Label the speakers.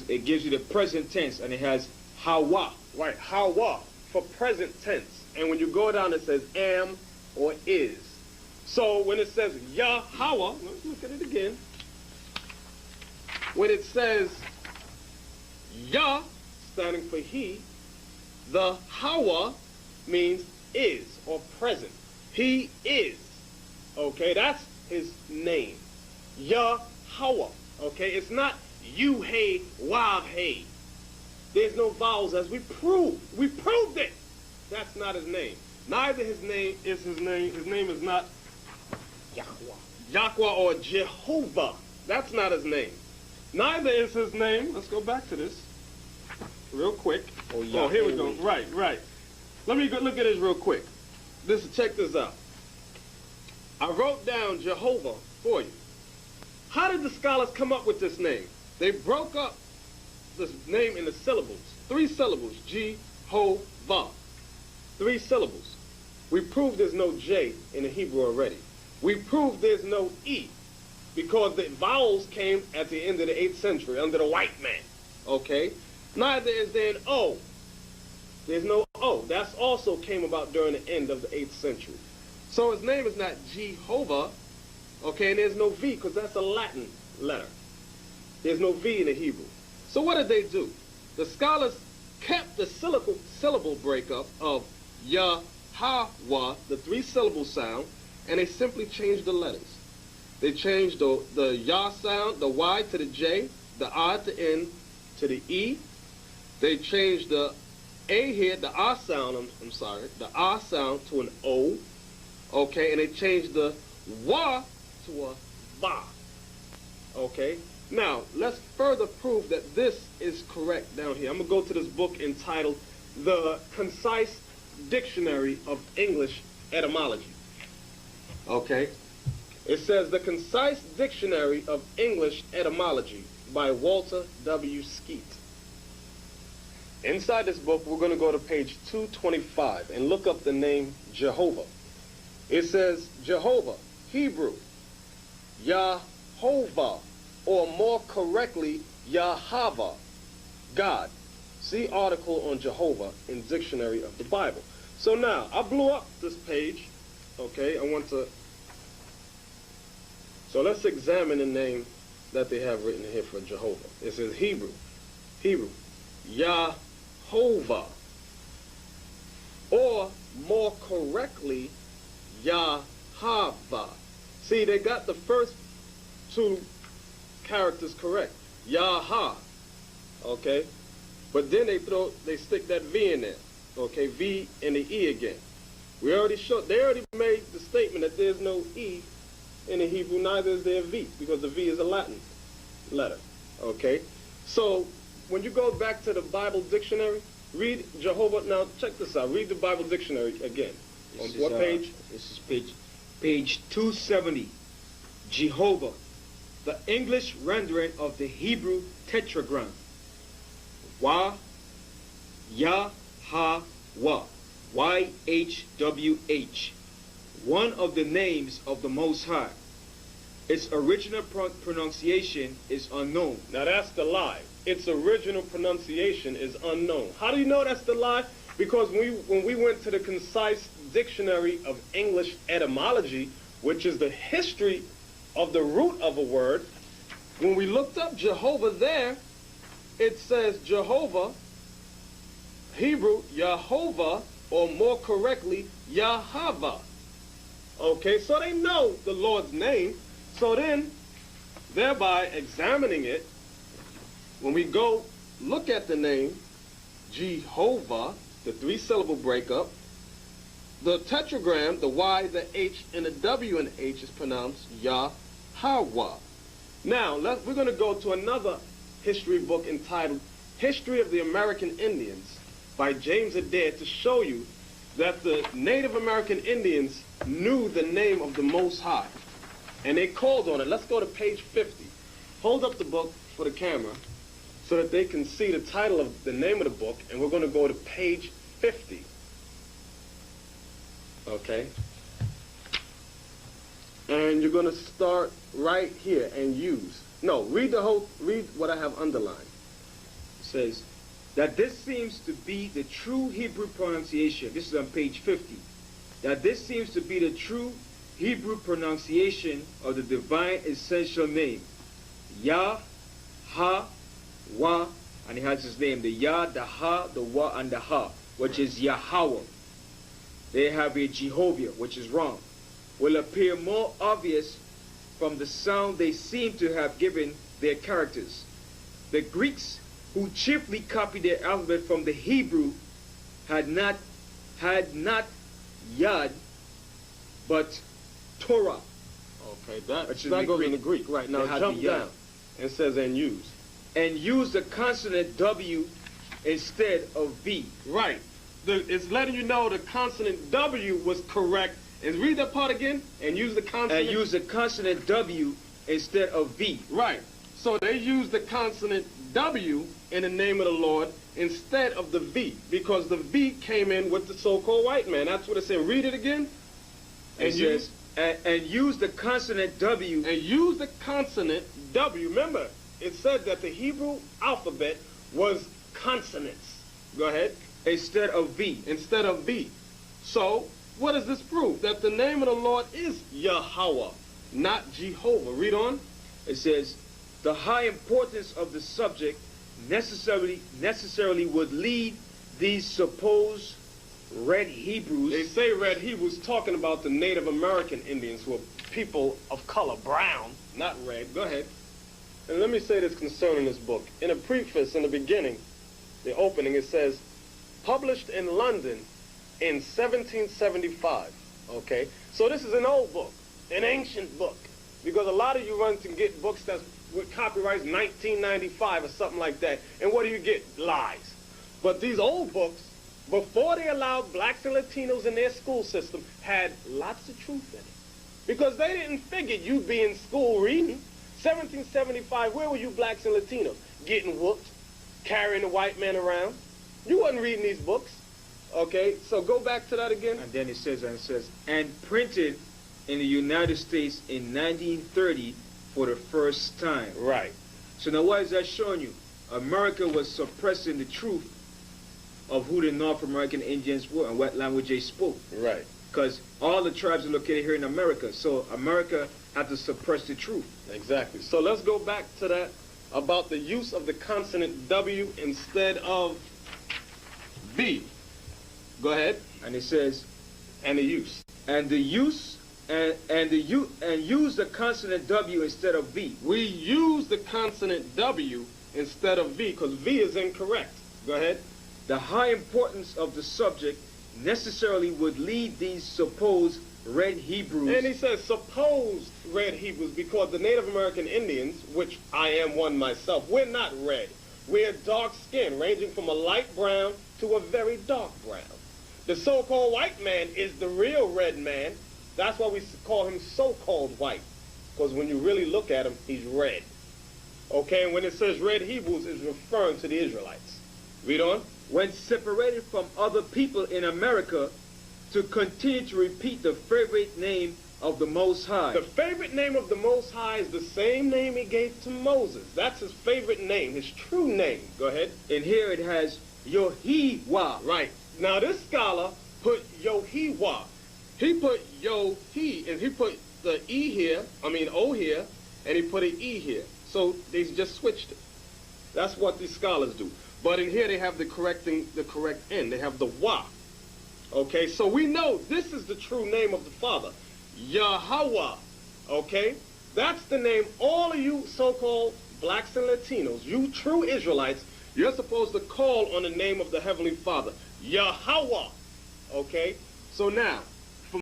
Speaker 1: it gives you the present tense, and it has hawa.
Speaker 2: Right, hawa, for present tense. And when you go down, it says am or is. So when it says Yahweh, let's look at it again. When it says Yah, standing for he, the Hawa means is or present. He is. Okay, that's his name. Yahweh. Okay, it's not you, hey, wav, hey. There's no vowels, as we proved. We proved it. That's not his name. Neither his name is his name. His name is not Yahweh or Jehovah. That's not his name. Neither is his name. Let's go back to this real quick. Oh, here we go. Right. Let me go look at this real quick. Check this out. I wrote down Jehovah for you. How did the scholars come up with this name? They broke up this name into syllables. 3 syllables. Jehovah. 3 syllables. We proved there's no J in the Hebrew already. We proved there's no E because the vowels came at the end of the 8th century under the white man. Okay? Neither is there an O. There's no O. That's also came about during the end of the 8th century. So his name is not Jehovah. Okay, and there's no V because that's a Latin letter. There's no V in the Hebrew. So what did they do? The scholars kept the syllable breakup of Yahweh, the 3-syllable sound, and they simply changed the letters. They changed the Yah sound, the Y to the J, the I to the N to the E. They changed the A here, the Ah sound, the Ah sound to an O. Okay, and they changed the Wa to a Va. Okay, now let's further prove that this is correct down here. I'm going to go to this book entitled The Concise Dictionary of English Etymology. Okay, it says The Concise Dictionary of English Etymology by Walter W. Skeet. Inside this book, we're going to go to page 225 and look up the name Jehovah. It says Jehovah, Hebrew, Yahovah, or more correctly, Yahava, God. See article on Jehovah in Dictionary of the Bible. So now, I blew up this page, okay, so let's examine the name that they have written here for Jehovah. It says Hebrew, Yahovah, or more correctly, Yahava. See, they got the first 2 characters correct. Yaha. Okay? But then they stick that V in there. Okay, V and the E again. They already made the statement that there's no E in the Hebrew, neither is there a V, because the V is a Latin letter. Okay? So when you go back to the Bible dictionary, read Jehovah. Now check this out. Read the Bible dictionary again. On what page?
Speaker 1: This is page 270. Jehovah, the English rendering of the Hebrew tetragram. Wa, Yah, Ha, Wa. YHWH. One of the names of the Most High. Its original pronunciation is unknown.
Speaker 2: Now that's the lie. Its original pronunciation is unknown. How do you know that's the lie? Because when we went to the Concise Dictionary of English Etymology, which is the history of the root of a word, when we looked up Jehovah there, it says Jehovah, Hebrew, Yahovah, or more correctly, Yahava. Okay, so they know the Lord's name. So then, thereby examining it, when we go look at the name Jehovah, the 3-syllable breakup, the tetragram, the Y, the H, and the W and the H is pronounced Yahweh. Now, we're going to go to another history book entitled History of the American Indians by James Adair to show you that the Native American Indians knew the name of the Most High, and they called on it. Let's go to page 50. Hold up the book for the camera so that they can see the title of the name of the book, and we're going to go to page 50. Okay? And you're going to start right here and read what I have underlined.
Speaker 1: says that this seems to be the true Hebrew pronunciation. This is on page 50. That this seems to be the true Hebrew pronunciation of the divine essential name. Yah, Ha, Wa, and he has his name, the Yah, the Ha, the Wa, and the Ha, which is Yahweh. They have a Jehovah, which is wrong. Will appear more obvious from the sound they seem to have given their characters. The Greeks, who chiefly copied their alphabet from the Hebrew, had not Yad, but Torah.
Speaker 2: Okay, that goes in the Greek. Right, now jump down. It says and use.
Speaker 1: And use the consonant W instead of V.
Speaker 2: Right. It's letting you know the consonant W was correct. And read that part again. And use the consonant.
Speaker 1: And use the consonant W instead of V.
Speaker 2: Right. So they used the consonant W in the name of the Lord instead of the V, because the V came in with the so-called white man. That's what it said. Read it again.
Speaker 1: And use the consonant W.
Speaker 2: And use the consonant W. Remember, it said that the Hebrew alphabet was consonants. Go ahead.
Speaker 1: Instead of V.
Speaker 2: Instead of V. So, what does this prove? That the name of the Lord is Yahweh, not Jehovah. Read on.
Speaker 1: It says, the high importance of the subject necessarily would lead these supposed red Hebrews.
Speaker 2: They say red Hebrews, talking about the Native American Indians, who are people of color, brown, not red. Go ahead. And let me say this concerning this book. In a preface, in the beginning, the opening, it says, published in London in 1775. Okay? So this is an old book, an ancient book, because a lot of you run to get books that's with copyrights 1995 or something like that. And what do you get? Lies. But these old books, before they allowed blacks and Latinos in their school system, had lots of truth in it. Because they didn't figure you'd be in school reading. 1775, where were you blacks and Latinos? Getting whooped, carrying the white man around. You wasn't reading these books. Okay, so go back to that again.
Speaker 1: And then it says, and printed in the United States in 1930 for the first time.
Speaker 2: Right.
Speaker 1: So now what is that showing you? America was suppressing the truth of who the North American Indians were and what language they spoke.
Speaker 2: Right.
Speaker 1: Because all the tribes are located here in America. So America had to suppress the truth.
Speaker 2: Exactly. So let's go back to that about the use of the consonant W instead of V. Go ahead.
Speaker 1: And it says,
Speaker 2: and the use.
Speaker 1: And the use and use the consonant W instead of V.
Speaker 2: We use the consonant W instead of V because V is incorrect. Go ahead.
Speaker 1: The high importance of the subject necessarily would lead these supposed red Hebrews.
Speaker 2: And he says supposed red Hebrews because the Native American Indians, which I am one myself, we're not red. We're dark skin, ranging from a light brown to a very dark brown. The so-called white man is the real red man. That's why we call him so-called white. Because when you really look at him, he's red. Okay, and when it says red Hebrews, it's referring to the Israelites. Read on.
Speaker 1: When separated from other people in America, to continue to repeat the favorite name of the Most High.
Speaker 2: The favorite name of the Most High is the same name he gave to Moses. That's his favorite name, his true name. Go ahead.
Speaker 1: And here it has Yohewah.
Speaker 2: Right. Now this scholar put Yohewah. He put Yohe, and he put the O here, and he put an E here. So they just switched it. That's what these scholars do. But in here they have the correct N. They have the Wa. Okay, so we know this is the true name of the Father. Yahweh. Okay? That's the name all of you so-called blacks and Latinos, you true Israelites, you're supposed to call on the name of the Heavenly Father. Yahweh. Okay? So now,